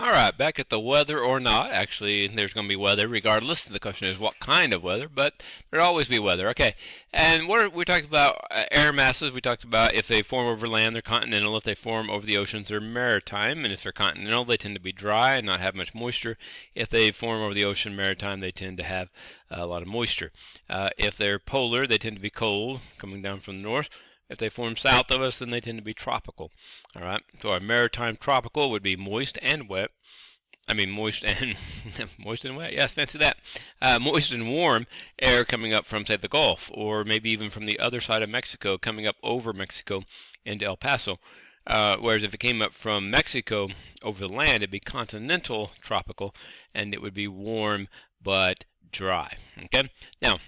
Alright, back at the weather or not. Actually, there's going to be weather regardless. The question is what kind of weather, but there'll always be weather. Okay, and we talked about air masses. We talked about if they form over land, they're continental. If they form over the oceans, they're maritime. And if they're continental, they tend to be dry and not have much moisture. If they form over the ocean, maritime, they tend to have a lot of moisture. If they're polar, they tend to be cold, coming down from the north. If they form south of us, then they tend to be tropical. All right. So our maritime tropical would be moist and wet. I mean, moist and moist and wet. Yes, fancy that. Moist and warm air coming up from, say, the Gulf, or maybe even from the other side of Mexico, coming up over Mexico into El Paso. Whereas if it came up from Mexico over the land, it'd be continental tropical, and it would be warm but dry. Okay. Now,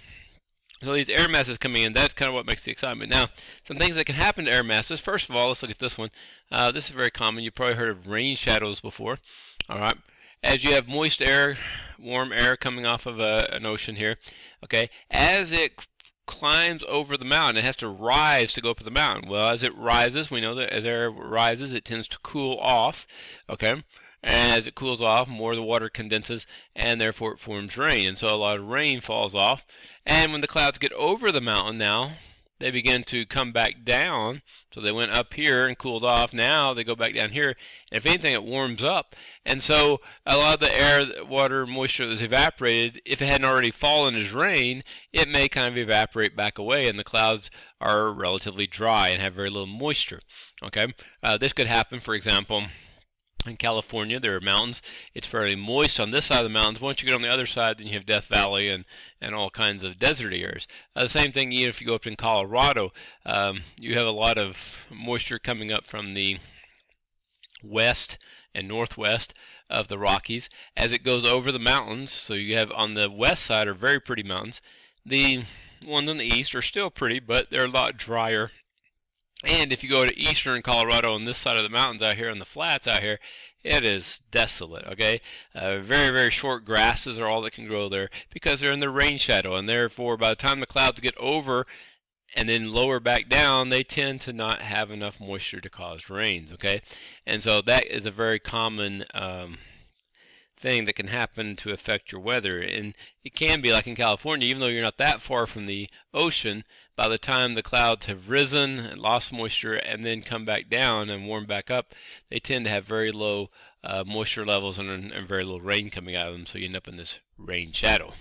so these air masses coming in, that's kind of what makes the excitement. Now, some things that can happen to air masses. First of all, let's look at this one. This is very common. You've probably heard of rain shadows before. All right. As you have moist air, warm air coming off of an ocean here, okay, as it climbs over the mountain, it has to rise to go up the mountain. Well, as it rises, we know that as air rises, it tends to cool off, okay? And as it cools off, more of the water condenses, and therefore it forms rain. And so a lot of rain falls off. And when the clouds get over the mountain now, they begin to come back down. So they went up here and cooled off. Now they go back down here. And if anything, it warms up. And so a lot of the air, water, moisture that's evaporated, if it hadn't already fallen as rain, it may kind of evaporate back away. And the clouds are relatively dry and have very little moisture. Okay, this could happen, for example, in California. There are mountains. It's fairly moist on this side of the mountains. Once you get on the other side, then you have Death Valley and all kinds of desert areas. The same thing even if you go up in Colorado. You have a lot of moisture coming up from the west and northwest of the Rockies as it goes over the mountains. So you have on the west side are very pretty mountains. The ones on the east are still pretty, but they're a lot drier. And if you go to eastern Colorado on this side of the mountains out here on the flats out here, it is desolate, okay? Very, very short grasses are all that can grow there because they're in the rain shadow. And therefore, by the time the clouds get over and then lower back down, they tend to not have enough moisture to cause rains, okay? And so that is a very common thing that can happen to affect your weather. And it can be like in California, even though you're not that far from the ocean, by the time the clouds have risen and lost moisture and then come back down and warm back up, they tend to have very low moisture levels and very little rain coming out of them, so you end up in this rain shadow.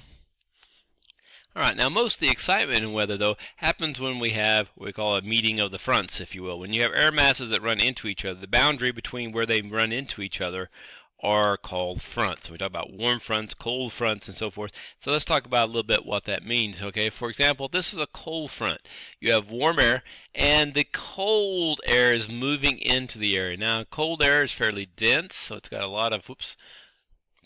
Alright, now most of the excitement in weather, though, happens when we have what we call a meeting of the fronts, if you will. When you have air masses that run into each other, the boundary between where they run into each other are called fronts. We talk about warm fronts, cold fronts, and so forth. So let's talk about a little bit what that means. Okay, for example, this is a cold front. You have warm air, and the cold air is moving into the area. Now, cold air is fairly dense, so it's got a lot of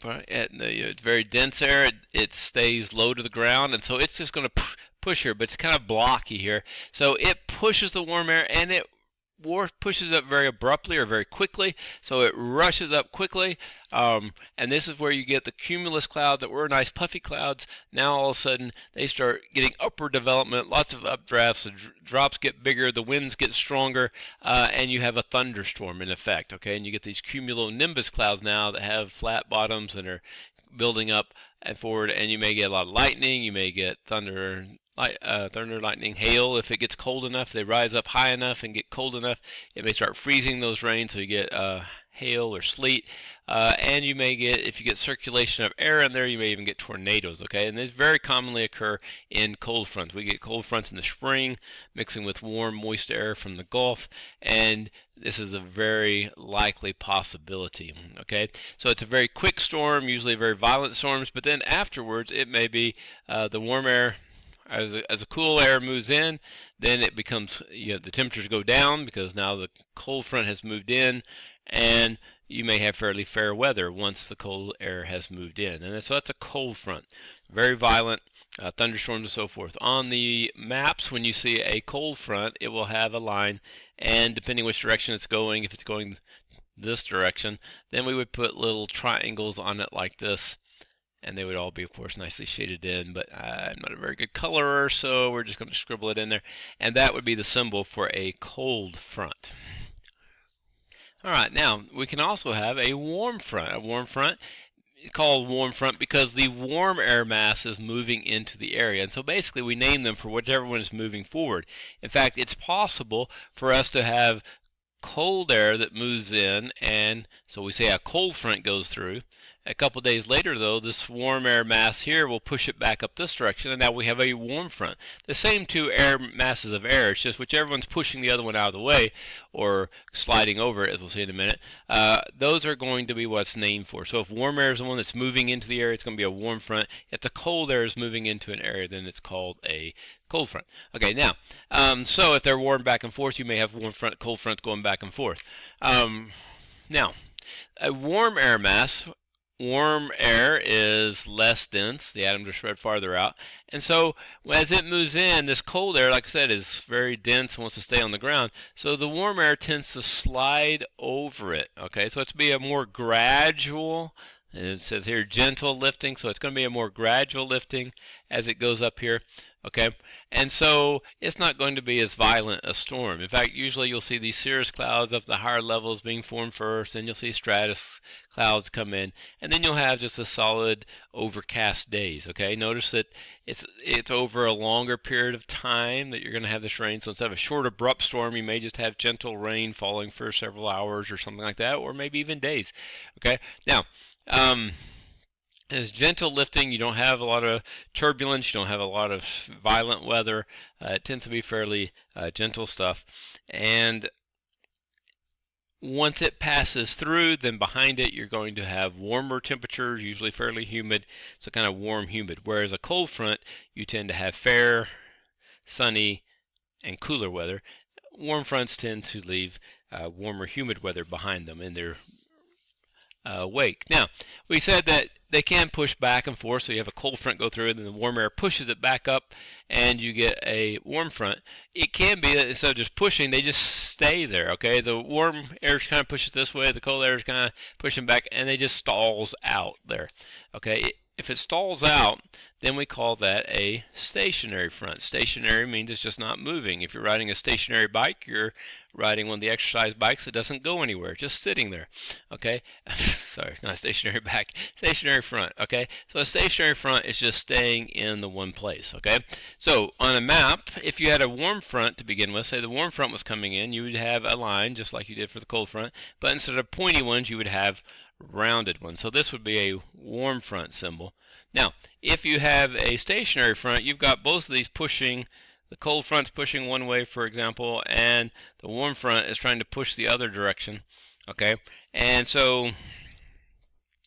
it's very dense air. It stays low to the ground, and so it's just going to push here, but it's kind of blocky here. So it pushes the warm air, and it pushes up very abruptly or very quickly, so it rushes up quickly, and this is where you get the cumulus clouds that were nice puffy clouds. Now all of a sudden they start getting upward development, lots of updrafts, the drops get bigger, the winds get stronger, and you have a thunderstorm in effect. Okay, and you get these cumulonimbus clouds now that have flat bottoms and are building up and forward, and you may get a lot of lightning, you may get thunder, lightning, hail. If it gets cold enough, they rise up high enough and get cold enough, it may start freezing those rains, so you get hail or sleet. And you may get, if you get circulation of air in there, you may even get tornadoes, okay? And these very commonly occur in cold fronts. We get cold fronts in the spring, mixing with warm, moist air from the Gulf, and this is a very likely possibility, okay? So it's a very quick storm, usually very violent storms, but then afterwards, it may be the warm air. As the cool air moves in, then it becomes, the temperatures go down because now the cold front has moved in, and you may have fairly fair weather once the cold air has moved in. And so that's a cold front. Very violent, thunderstorms and so forth. On the maps, when you see a cold front, it will have a line, and depending which direction it's going, if it's going this direction, then we would put little triangles on it like this. And they would all be, of course, nicely shaded in, but I'm not a very good colorer, so we're just going to scribble it in there. And that would be the symbol for a cold front. All right, now we can also have a warm front. A warm front called warm front because the warm air mass is moving into the area. And so basically we name them for whichever one is moving forward. In fact, it's possible for us to have cold air that moves in, and so we say a cold front goes through. A couple days later, though, this warm air mass here will push it back up this direction, and now we have a warm front. The same two air masses of air, it's just whichever one's pushing the other one out of the way or sliding over it, as we'll see in a minute, those are going to be what's named for. So if warm air is the one that's moving into the area, it's going to be a warm front. If the cold air is moving into an area, then it's called a cold front. Okay, now, so if they're warm back and forth, you may have warm front, cold front going back and forth. Now, a warm air mass, warm air is less dense, the atoms are spread farther out, and so as it moves in, this cold air, like I said, is very dense and wants to stay on the ground, so the warm air tends to slide over it. Okay, so it's to be a more gradual, and it says here gentle lifting, so it's going to be a more gradual lifting as it goes up here. Okay, and so it's not going to be as violent a storm. In fact, usually you'll see these cirrus clouds up at the higher levels being formed first, then you'll see stratus clouds come in, and then you'll have just a solid overcast days. Okay, notice that it's over a longer period of time that you're going to have this rain. So instead of a short abrupt storm, you may just have gentle rain falling for several hours or something like that, or maybe even days. Okay, now as gentle lifting, you don't have a lot of turbulence, you don't have a lot of violent weather. It tends to be fairly gentle stuff. And once it passes through, then behind it you're going to have warmer temperatures, usually fairly humid, so kind of warm, humid. Whereas a cold front, you tend to have fair, sunny, and cooler weather. Warm fronts tend to leave warmer, humid weather behind them in their wake. Now, we said that they can push back and forth, so you have a cold front go through, and then the warm air pushes it back up, and you get a warm front. It can be that instead of just pushing, they just stay there. Okay, the warm air kind of pushes this way, the cold air is kind of pushing back, and they just stalls out there. Okay, if it stalls out, then we call that a stationary front. Stationary means it's just not moving. If you're riding a stationary bike, you're riding one of the exercise bikes that doesn't go anywhere, just sitting there. Okay, sorry, not stationary back, stationary front. Okay, so a stationary front is just staying in the one place. Okay, so on a map, if you had a warm front to begin with, say the warm front was coming in, you would have a line just like you did for the cold front, but instead of pointy ones, you would have rounded ones. So this would be a warm front symbol. Now, if you have a stationary front, you've got both of these pushing. The cold front's pushing one way, for example, and the warm front is trying to push the other direction. Okay, and so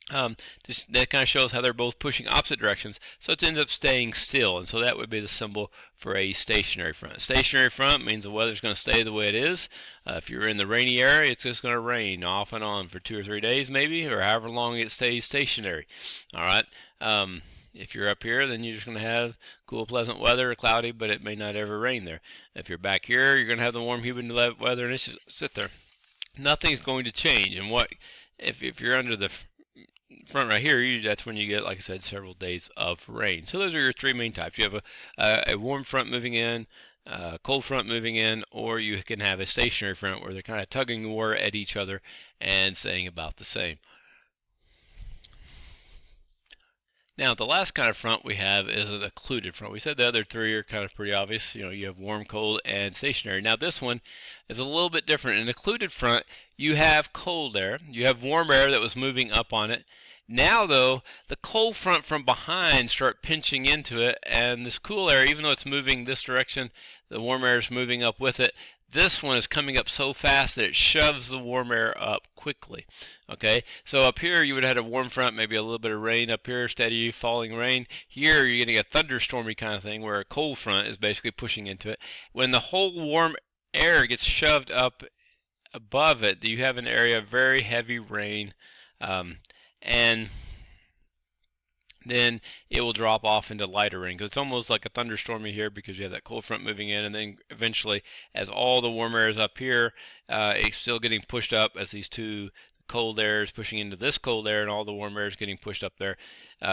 that kind of shows how they're both pushing opposite directions, so it ends up staying still, and so that would be the symbol for a stationary front. Stationary front means the weather's going to stay the way it is. If you're in the rainy area, it's just going to rain off and on for 2 or 3 days maybe, or however long it stays stationary. All right. If you're up here, then you're just going to have cool, pleasant weather, cloudy, but it may not ever rain there. If you're back here, you're going to have the warm, humid weather, and it's just sit there. Nothing's going to change. And what if you're under the front right here, that's when you get, like I said, several days of rain. So those are your three main types. You have a warm front moving in, a cold front moving in, or you can have a stationary front where they're kind of tugging war at each other and saying about the same. Now, the last kind of front we have is an occluded front. We said the other three are kind of pretty obvious. You know, you have warm, cold, and stationary. Now, this one is a little bit different. In an occluded front, you have cold air. You have warm air that was moving up on it. Now, though, the cold front from behind start pinching into it, and this cool air, even though it's moving this direction, the warm air is moving up with it. This one is coming up so fast that it shoves the warm air up quickly. Okay, so up here you would have had a warm front, maybe a little bit of rain up here, steady falling rain. Here you're getting a thunderstormy kind of thing where a cold front is basically pushing into it. When the whole warm air gets shoved up above it, you have an area of very heavy rain, and then it will drop off into lighter rain, because it's almost like a thunderstormy here because you have that cold front moving in, and then eventually as all the warm air is up here, it's still getting pushed up as these two cold air is pushing into this cold air and all the warm air is getting pushed up there,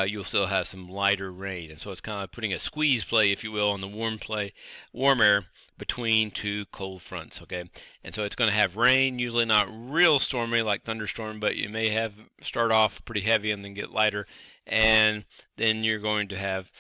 you'll still have some lighter rain. And so it's kind of putting a squeeze play, if you will, on the warm air between two cold fronts. Okay, and so it's going to have rain, usually not real stormy like thunderstorm, but you may have start off pretty heavy and then get lighter. And then you're going to have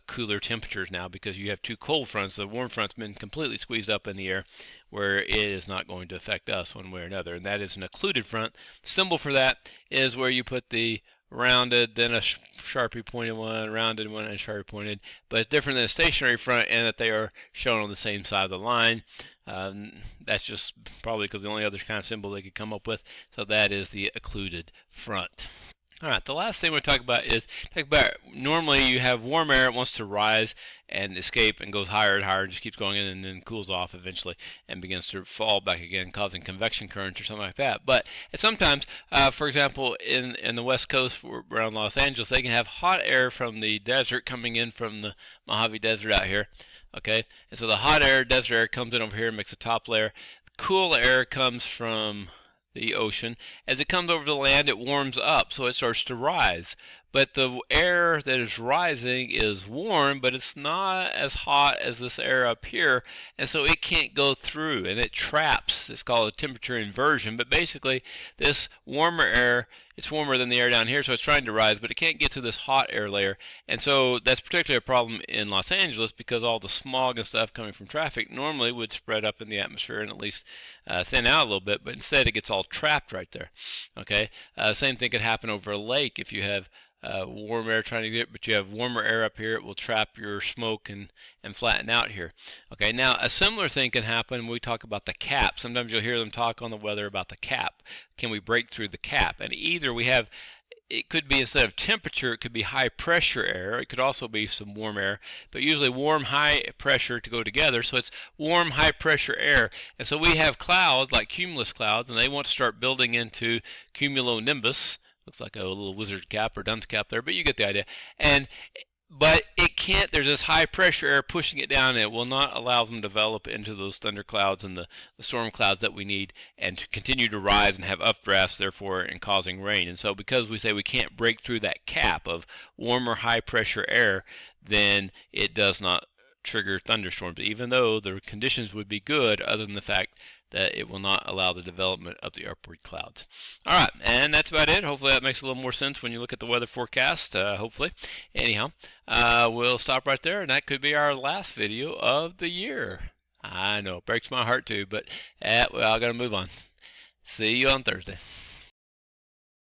cooler temperatures now because you have two cold fronts. The warm front's been completely squeezed up in the air, where it is not going to affect us one way or another. And that is an occluded front. Symbol for that is where you put the rounded, then a sharply pointed one, rounded one, and sharply pointed. But it's different than a stationary front in that they are shown on the same side of the line. That's just probably because the only other kind of symbol they could come up with. So that is the occluded front. All right, the last thing we're talking about is normally you have warm air, it wants to rise and escape and goes higher and higher, just keeps going in and then cools off eventually and begins to fall back again, causing convection currents or something like that. But sometimes, for example, in the West Coast around Los Angeles, they can have hot air from the desert coming in from the Mojave Desert out here. Okay, and so the hot air, desert air, comes in over here and makes a top layer. The cool air comes from the ocean. As it comes over the land, it warms up, so it starts to rise. But the air that is rising is warm, but it's not as hot as this air up here, and so it can't go through, and it traps. It's called a temperature inversion, but basically this warmer air, it's warmer than the air down here, so it's trying to rise, but it can't get through this hot air layer. And so that's particularly a problem in Los Angeles because all the smog and stuff coming from traffic normally would spread up in the atmosphere and at least thin out a little bit, but instead it gets all trapped right there. Okay, same thing could happen over a lake if you have warm air trying to get, but you have warmer air up here, it will trap your smoke and flatten out here. Okay, now a similar thing can happen when we talk about the cap. Sometimes you'll hear them talk on the weather about the cap. Can we break through the cap? And either we have, it could be instead of temperature, it could be high pressure air. It could also be some warm air, but usually warm, high pressure to go together. So it's warm, high pressure air. And so we have clouds like cumulus clouds, and they want to start building into cumulonimbus. Looks like a little wizard cap or dunce cap there, but you get the idea. But it can't, there's this high pressure air pushing it down, and it will not allow them to develop into those thunder clouds and the storm clouds that we need and to continue to rise and have updrafts, therefore, and causing rain. And so because we say we can't break through that cap of warmer high pressure air, then it does not trigger thunderstorms, even though the conditions would be good other than the fact that it will not allow the development of the upward clouds. All right, and that's about it. Hopefully that makes a little more sense when you look at the weather forecast, hopefully. Anyhow, we'll stop right there, and that could be our last video of the year. I know, it breaks my heart too, but well, I got to move on. See you on Thursday.